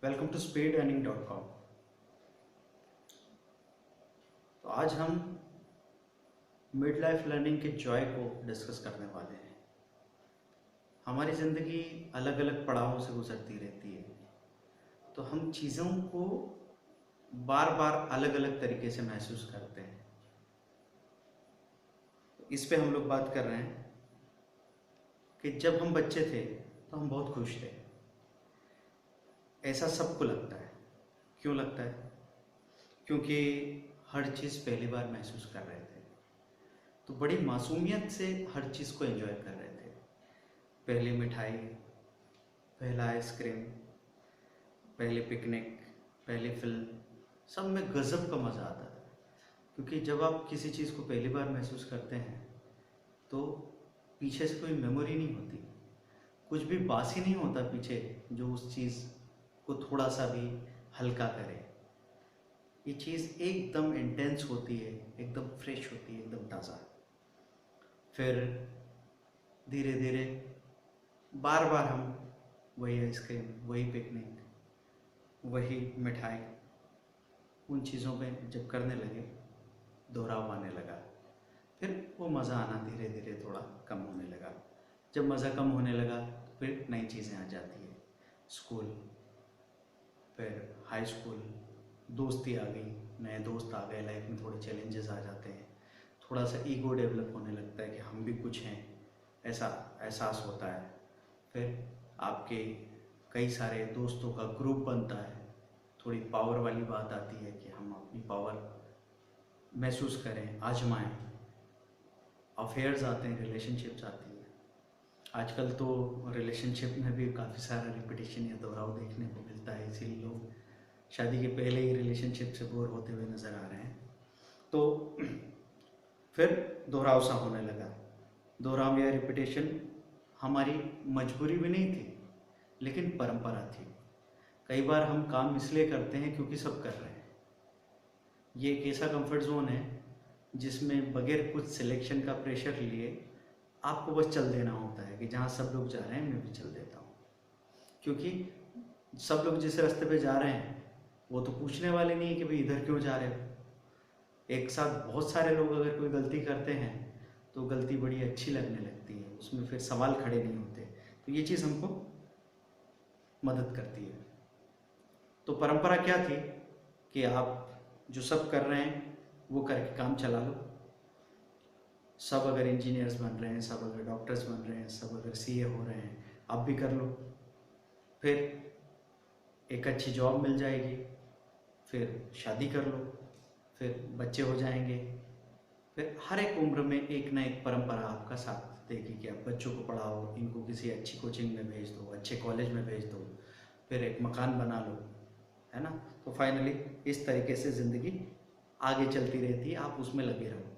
Welcome to speedearning.com। तो आज हम मिड लाइफ लर्निंग के जॉय को डिस्कस करने वाले हैं। हमारी ज़िंदगी अलग अलग पड़ावों से गुजरती रहती है, तो हम चीज़ों को बार बार अलग अलग तरीके से महसूस करते हैं। तो इस पे हम लोग बात कर रहे हैं कि जब हम बच्चे थे तो हम बहुत खुश थे। ऐसा सबको लगता है। क्यों लगता है? क्योंकि हर चीज़ पहली बार महसूस कर रहे थे, तो बड़ी मासूमियत से हर चीज़ को एंजॉय कर रहे थे। पहली मिठाई, पहला आइसक्रीम, पहली पिकनिक, पहली फिल्म, सब में गज़ब का मज़ा आता था। क्योंकि जब आप किसी चीज़ को पहली बार महसूस करते हैं तो पीछे से कोई मेमोरी नहीं होती, कुछ भी बासी नहीं होता पीछे जो उस चीज़ को थोड़ा सा भी हल्का करे। ये चीज़ एकदम इंटेंस होती है, एकदम फ्रेश होती है, एकदम ताज़ा। फिर धीरे धीरे बार बार हम वही आइसक्रीम, वही पिकनिक, वही मिठाई, उन चीज़ों पे जब करने लगे, दोहराव आने लगा। फिर वो मज़ा आना धीरे धीरे थोड़ा कम होने लगा। जब मज़ा कम होने लगा तो फिर नई चीज़ें आ जाती है। स्कूल, फिर हाई स्कूल, दोस्ती आ गई, नए दोस्त आ गए, लाइफ में थोड़े चैलेंजेस आ जाते हैं, थोड़ा सा ईगो डेवलप होने लगता है कि हम भी कुछ हैं, ऐसा एहसास होता है। फिर आपके कई सारे दोस्तों का ग्रुप बनता है, थोड़ी पावर वाली बात आती है कि हम अपनी पावर महसूस करें, आजमाएं। अफेयर्स आते हैं, रिलेशनशिप्स आती है। आजकल तो रिलेशनशिप में भी काफ़ी सारा रिपीटिशन या दोहराव देखने को मिलता है, इसीलिए लोग शादी के पहले ही रिलेशनशिप से बोर होते हुए नज़र आ रहे हैं। तो फिर दोहराव सा होने लगा। दोहराव या रिपीटेशन हमारी मजबूरी भी नहीं थी, लेकिन परंपरा थी। कई बार हम काम इसलिए करते हैं क्योंकि सब कर रहे हैं। ये एक ऐसा कंफर्ट जोन है जिसमें बगैर कुछ सिलेक्शन का प्रेशर लिए आपको बस चल देना होता है कि जहाँ सब लोग जा रहे हैं मैं भी चल देता हूँ। क्योंकि सब लोग जिस रास्ते पे जा रहे हैं वो तो पूछने वाले नहीं है कि भाई इधर क्यों जा रहे हो। एक साथ बहुत सारे लोग अगर कोई गलती करते हैं तो गलती बड़ी अच्छी लगने लगती है, उसमें फिर सवाल खड़े नहीं होते। तो ये चीज़ हमको मदद करती है। तो परंपरा क्या थी कि आप जो सब कर रहे हैं वो करके काम चला लो। सब अगर इंजीनियर्स बन रहे हैं, सब अगर डॉक्टर्स बन रहे हैं, सब अगर सीए हो रहे हैं, आप भी कर लो। फिर एक अच्छी जॉब मिल जाएगी, फिर शादी कर लो, फिर बच्चे हो जाएंगे। फिर हर एक उम्र में एक ना एक परंपरा आपका साथ देगी कि आप बच्चों को पढ़ाओ, इनको किसी अच्छी कोचिंग में भेज दो, अच्छे कॉलेज में भेज दो, फिर एक मकान बना लो, है ना। तो फाइनली इस तरीके से ज़िंदगी आगे चलती रहती है, आप उसमें लगे रहो।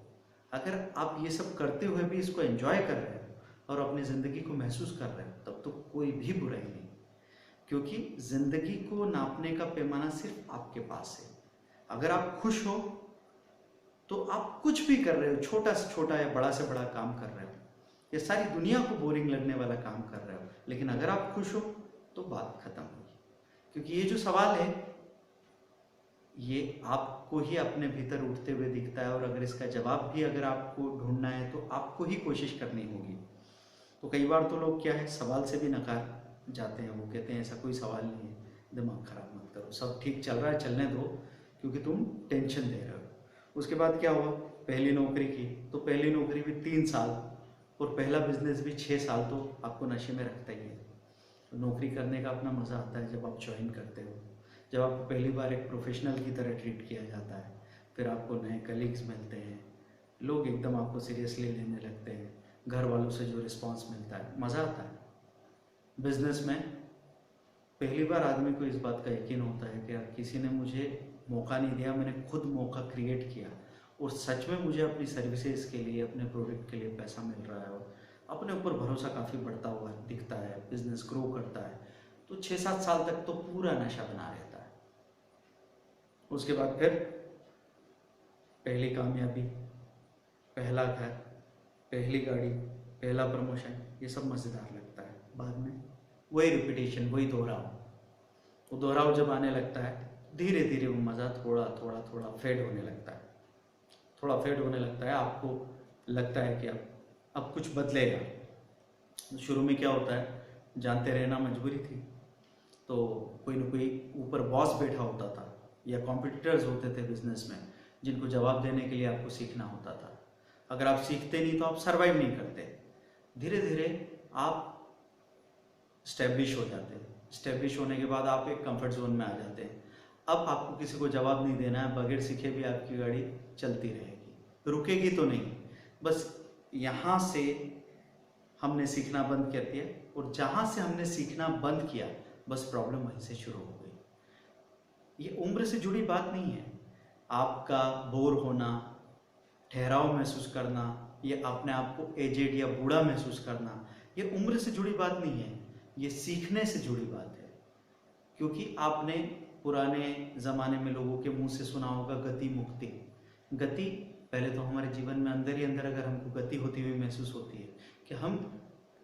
अगर आप ये सब करते हुए भी इसको एंजॉय कर रहे हो और अपनी ज़िंदगी को महसूस कर रहे हो, तब तो कोई भी बुराई नहीं। क्योंकि ज़िंदगी को नापने का पैमाना सिर्फ आपके पास है। अगर आप खुश हो तो आप कुछ भी कर रहे हो, छोटा से छोटा या बड़ा से बड़ा काम कर रहे हो, या सारी दुनिया को बोरिंग लगने वाला काम कर रहे हो, लेकिन अगर आप खुश हो तो बात खत्म होगी। क्योंकि ये जो सवाल है ये आपको ही अपने भीतर उठते हुए दिखता है, और अगर इसका जवाब भी अगर आपको ढूंढना है तो आपको ही कोशिश करनी होगी। तो कई बार तो लोग क्या है, सवाल से भी नकार जाते हैं। वो कहते हैं ऐसा कोई सवाल नहीं है, दिमाग खराब मत करो, सब ठीक चल रहा है, चलने दो, क्योंकि तुम टेंशन दे रहे हो। उसके बाद क्या हुआ, पहली नौकरी की, तो पहली नौकरी भी 3 साल और पहला बिजनेस भी 6 साल तो आपको नशे में रखता ही है। तो नौकरी करने का अपना मज़ा आता है जब आप ज्वाइन करते हो, जब आपको पहली बार एक प्रोफेशनल की तरह ट्रीट किया जाता है, फिर आपको नए कलीग्स मिलते हैं, लोग एकदम आपको सीरियसली लेने लगते हैं, घर वालों से जो रिस्पांस मिलता है, मज़ा आता है। बिजनेस में पहली बार आदमी को इस बात का यकीन होता है कि यार किसी ने मुझे मौका नहीं दिया, मैंने खुद मौका क्रिएट किया, और सच में मुझे अपनी सर्विसेज के लिए, अपने प्रोडक्ट के लिए पैसा मिल रहा है, और अपने ऊपर भरोसा काफ़ी बढ़ता हुआ दिखता है, बिजनेस ग्रो करता है। तो 6-7 साल तक तो पूरा नशा बना रहता है। उसके बाद फिर पहली कामयाबी, पहला घर, पहली गाड़ी, पहला प्रमोशन, ये सब मज़ेदार लगता है। बाद में वही रिपीटेशन, वही दोहराव। वो दोहराव जब आने लगता है, धीरे धीरे वो मज़ा थोड़ा थोड़ा थोड़ा फेड होने लगता है, थोड़ा फेड होने लगता है। आपको लगता है कि अब कुछ बदलेगा। शुरू में क्या होता है, जानते रहना मजबूरी थी, तो कोई ना कोई ऊपर बॉस बैठा होता था या कॉम्पिटिटर्स होते थे बिजनेस में, जिनको जवाब देने के लिए आपको सीखना होता था। अगर आप सीखते नहीं तो आप सरवाइव नहीं करते। धीरे धीरे आप स्टैब्लिश हो जाते हैं। स्टैब्लिश होने के बाद आप एक कंफर्ट जोन में आ जाते हैं। अब आपको किसी को जवाब नहीं देना है, बगैर सीखे भी आपकी गाड़ी चलती रहेगी, रुकेगी तो नहीं। बस यहाँ से हमने सीखना बंद कर दिया, और जहाँ से हमने सीखना बंद किया बस प्रॉब्लम वहीं से शुरू हो गई। ये उम्र से जुड़ी बात नहीं है। आपका बोर होना, ठहराव महसूस करना, ये अपने आप को एजेड या बूढ़ा महसूस करना, ये उम्र से जुड़ी बात नहीं है, ये सीखने से जुड़ी बात है। क्योंकि आपने पुराने ज़माने में लोगों के मुंह से सुना होगा गति मुक्ति। गति पहले तो हमारे जीवन में अंदर ही अंदर अगर हमको गति होती हुई महसूस होती है कि हम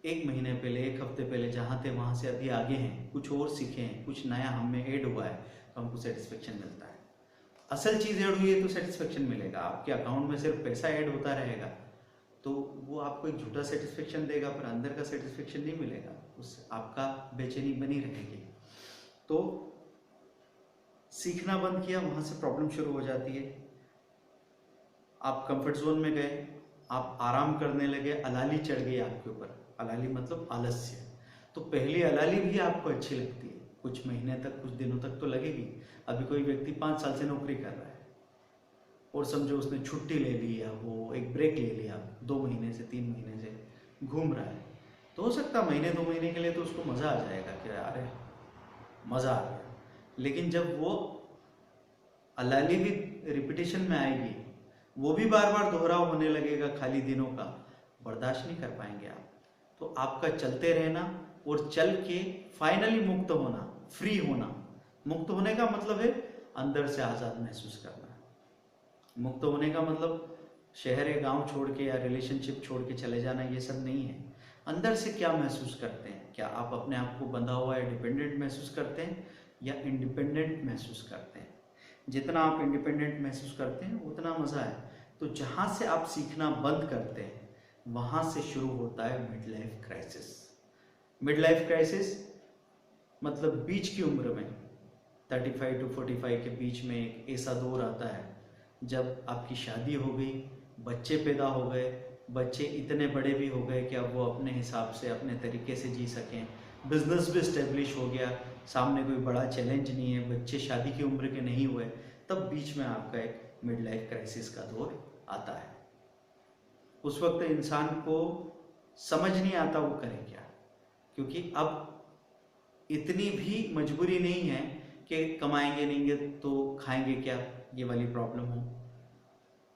एक महीने पहले, एक हफ्ते पहले जहाँ थे वहाँ से अभी आगे हैं, कुछ और सीखे हैं, कुछ नया हम में ऐड हुआ है, तो हमको सेटिस्फेक्शन मिलता है। असल चीज़ ऐड हुई है तो सेटिस्फेक्शन मिलेगा। आपके अकाउंट में सिर्फ पैसा ऐड होता रहेगा तो वो आपको एक झूठा सेटिस्फेक्शन देगा, पर अंदर का सेटिस्फेक्शन नहीं मिलेगा, उससे आपका बेचैनी बनी रहेगी। तो सीखना बंद किया, वहाँ से प्रॉब्लम शुरू हो जाती है। आप कंफर्ट जोन में गए, आप आराम करने लगे, अलाली चढ़ गई आपके ऊपर। अलाली मतलब आलस्य। तो पहली अलाली भी आपको अच्छी लगती है, कुछ महीने तक, कुछ दिनों तक तो लगेगी। अभी कोई व्यक्ति 5 साल से नौकरी कर रहा है और समझो उसने छुट्टी ले ली या वो एक ब्रेक ले लिया, 2 महीने से 3 महीने से घूम रहा है, तो हो सकता है महीने 2 महीने के लिए तो उसको मज़ा आ जाएगा कि अरे मज़ा आ गया। लेकिन जब वो अलाली भी रिपीटेशन में आएगी, वो भी बार बार दोहराव होने लगेगा खाली दिनों का, बर्दाश्त नहीं कर पाएंगे आप। तो आपका चलते रहना और चल के फाइनली मुक्त होना, फ्री होना। मुक्त होने का मतलब है अंदर से आज़ाद महसूस करना। मुक्त होने का मतलब शहर या गांव छोड़ के या रिलेशनशिप छोड़ के चले जाना, ये सब नहीं है। अंदर से क्या महसूस करते हैं? क्या आप अपने आप को बंधा हुआ या डिपेंडेंट महसूस करते हैं या इंडिपेंडेंट महसूस करते हैं? जितना आप इंडिपेंडेंट महसूस करते हैं उतना मज़ा है। तो जहाँ से आप सीखना बंद करते हैं वहाँ से शुरू होता है mid life crisis. Mid life crisis मतलब बीच की उम्र में 35 to 45 के बीच में एक ऐसा दौर आता है जब आपकी शादी हो गई, बच्चे पैदा हो गए, बच्चे इतने बड़े भी हो गए कि अब वो अपने हिसाब से, अपने तरीके से जी सकें, बिजनेस भी इस्टेब्लिश हो गया, सामने कोई बड़ा चैलेंज नहीं है, बच्चे शादी की उम्र के नहीं हुए, तब बीच में आपका एक मिड लाइफ क्राइसिस का दौर आता है। उस वक्त इंसान को समझ नहीं आता वो करे क्या, क्योंकि अब इतनी भी मजबूरी नहीं है कि कमाएंगे नहीं तो खाएंगे क्या, ये वाली प्रॉब्लम हो,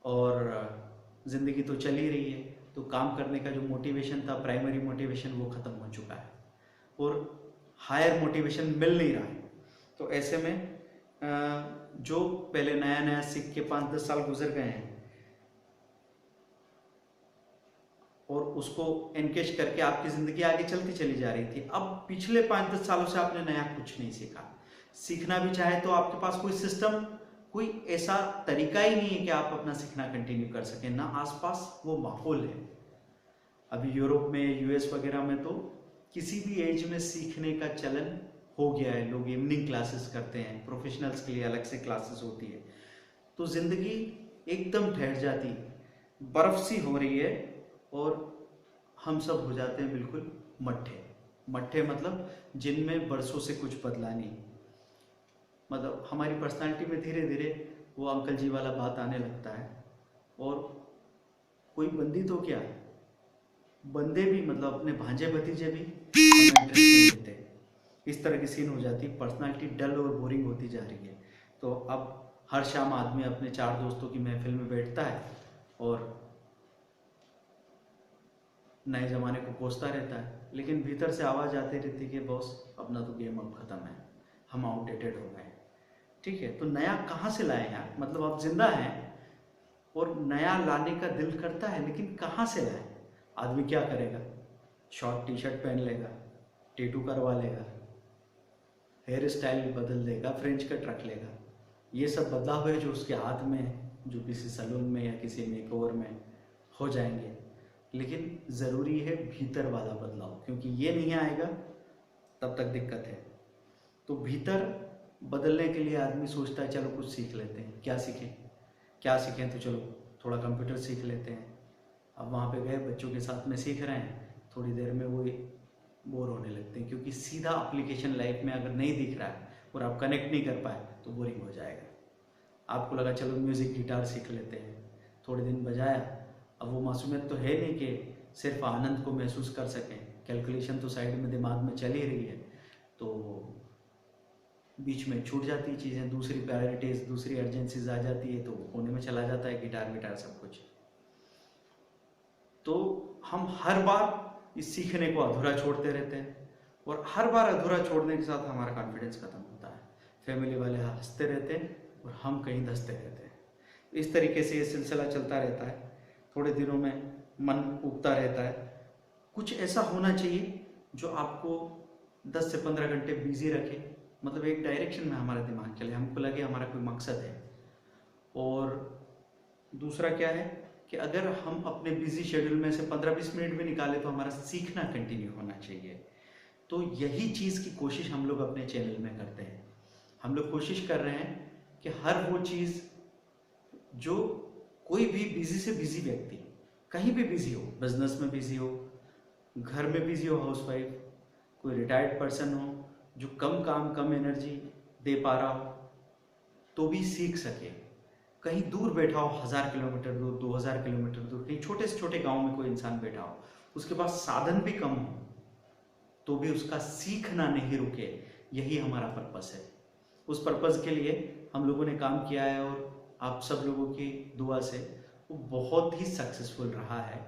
और ज़िंदगी तो चल ही रही है, तो काम करने का जो मोटिवेशन था, प्राइमरी मोटिवेशन, वो ख़त्म हो चुका है और हायर मोटिवेशन मिल नहीं रहा है। तो ऐसे में जो पहले नया नया सीख के 5-10 साल गुजर गए हैं और उसको एनकेज करके आपकी ज़िंदगी आगे चलती चली जा रही थी, अब पिछले 5-10 सालों से आपने नया कुछ नहीं सीखा। सीखना भी चाहे तो आपके पास कोई सिस्टम, कोई ऐसा तरीका ही नहीं है कि आप अपना सीखना कंटिन्यू कर सकें, ना आसपास वो माहौल है। अभी यूरोप में, यूएस वगैरह में तो किसी भी एज में सीखने का चलन हो गया है। लोग इवनिंग क्लासेस करते हैं, प्रोफेशनल्स के लिए अलग से क्लासेस होती है। तो ज़िंदगी एकदम ठहर जाती, बर्फ सी हो रही है और हम सब हो जाते हैं बिल्कुल मट्ठे। मट्ठे मतलब जिनमें बरसों से कुछ बदला नहीं। मतलब हमारी पर्सनालिटी में धीरे धीरे वो अंकल जी वाला बात आने लगता है, और कोई बंदी तो क्या, बंदे भी, मतलब अपने भांजे भतीजे भी हमें इंटरेस्ट नहीं देते। इस तरह की सीन हो जाती है, पर्सनालिटी डल और बोरिंग होती जा रही है। तो अब हर शाम आदमी अपने 4 दोस्तों की महफिल में बैठता है और नए ज़माने को कोसता रहता है, लेकिन भीतर से आवाज़ आती रहती है कि बॉस अपना तो गेम अब ख़त्म है, हम आउटडेटेड हो गए। ठीक है, तो नया कहाँ से लाएं यार? मतलब आप जिंदा हैं और नया लाने का दिल करता है, लेकिन कहाँ से लाएं? आदमी क्या करेगा? शॉर्ट टी शर्ट पहन लेगा, टैटू करवा लेगा, हेयर स्टाइल बदल देगा, फ्रेंच कट रख लेगा। ये सब बदलाव है जो उसके हाथ में है, जो किसी सैलून में या किसी मेकओवर में हो जाएंगे। लेकिन ज़रूरी है भीतर वाला बदलाव, क्योंकि ये नहीं आएगा तब तक दिक्कत है। तो भीतर बदलने के लिए आदमी सोचता है चलो कुछ सीख लेते हैं, क्या सीखें क्या सीखें, तो चलो थोड़ा कंप्यूटर सीख लेते हैं। अब वहाँ पे गए, बच्चों के साथ में सीख रहे हैं, थोड़ी देर में वो बोर होने लगते हैं, क्योंकि सीधा एप्लीकेशन लाइफ में अगर नहीं दिख रहा है और आप कनेक्ट नहीं कर पाए तो बोरिंग हो जाएगा। आपको लगा चलो म्यूज़िक गिटार सीख लेते हैं, थोड़े दिन बजाया, अब वो मासूमियत तो है नहीं कि सिर्फ आनंद को महसूस कर सकें, कैलकुलेशन तो साइड में दिमाग में चल ही रही है, तो बीच में छूट जाती है चीज़ें, दूसरी प्रायोरिटीज़, दूसरी अर्जेंसीज आ जाती है, तो होने में चला जाता है गिटार विटार सब कुछ। तो हम हर बार इस सीखने को अधूरा छोड़ते रहते हैं, और हर बार अधूरा छोड़ने के साथ हमारा कॉन्फिडेंस खत्म होता है। फैमिली वाले हंसते रहते हैं और हम कहीं धंसते रहते हैं। इस तरीके से ये सिलसिला चलता रहता है। थोड़े दिनों में मन उगता रहता है। कुछ ऐसा होना चाहिए जो आपको 10 से 15 घंटे बिजी रखे, मतलब एक डायरेक्शन में हमारा दिमाग चले, हमको लगे हमारा कोई मकसद है। और दूसरा क्या है कि अगर हम अपने बिजी शेड्यूल में से 15-20 मिनट भी निकालें तो हमारा सीखना कंटिन्यू होना चाहिए। तो यही चीज़ की कोशिश हम लोग अपने चैनल में करते हैं। हम लोग कोशिश कर रहे हैं कि हर वो चीज़ जो कोई भी बिजी से बिजी व्यक्ति कहीं भी बिजी हो, बिजनेस में बिजी हो, घर में बिजी हो, हाउसवाइफ, कोई रिटायर्ड पर्सन हो जो कम काम कम एनर्जी दे पा रहा हो तो भी सीख सके। कहीं दूर बैठा हो, 1000 किलोमीटर दूर, 2000 किलोमीटर दूर, कहीं छोटे से छोटे गांव में कोई इंसान बैठा हो, उसके पास साधन भी कम हो, तो भी उसका सीखना नहीं रुके। यही हमारा पर्पस है। उस पर्पस के लिए हम लोगों ने काम किया है, और आप सब लोगों की दुआ से वो बहुत ही सक्सेसफुल रहा है।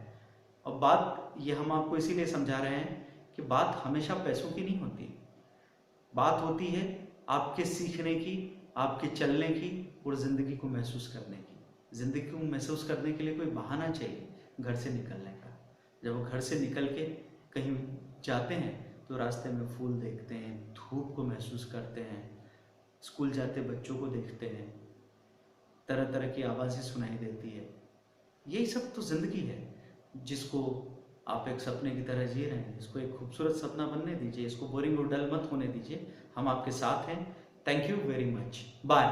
और बात ये हम आपको इसीलिए समझा रहे हैं कि बात हमेशा पैसों की नहीं होती, बात होती है आपके सीखने की, आपके चलने की और ज़िंदगी को महसूस करने की। ज़िंदगी को महसूस करने के लिए कोई बहाना चाहिए घर से निकलने का। जब वो घर से निकल के कहीं जाते हैं तो रास्ते में फूल देखते हैं, धूप को महसूस करते हैं, स्कूल जाते बच्चों को देखते हैं, तरह तरह की आवाज़ें सुनाई देती है। यही सब तो ज़िंदगी है जिसको आप एक सपने की तरह जी रहे हैं। इसको एक खूबसूरत सपना बनने दीजिए, इसको बोरिंग और डल मत होने दीजिए। हम आपके साथ हैं। Thank you very much. Bye.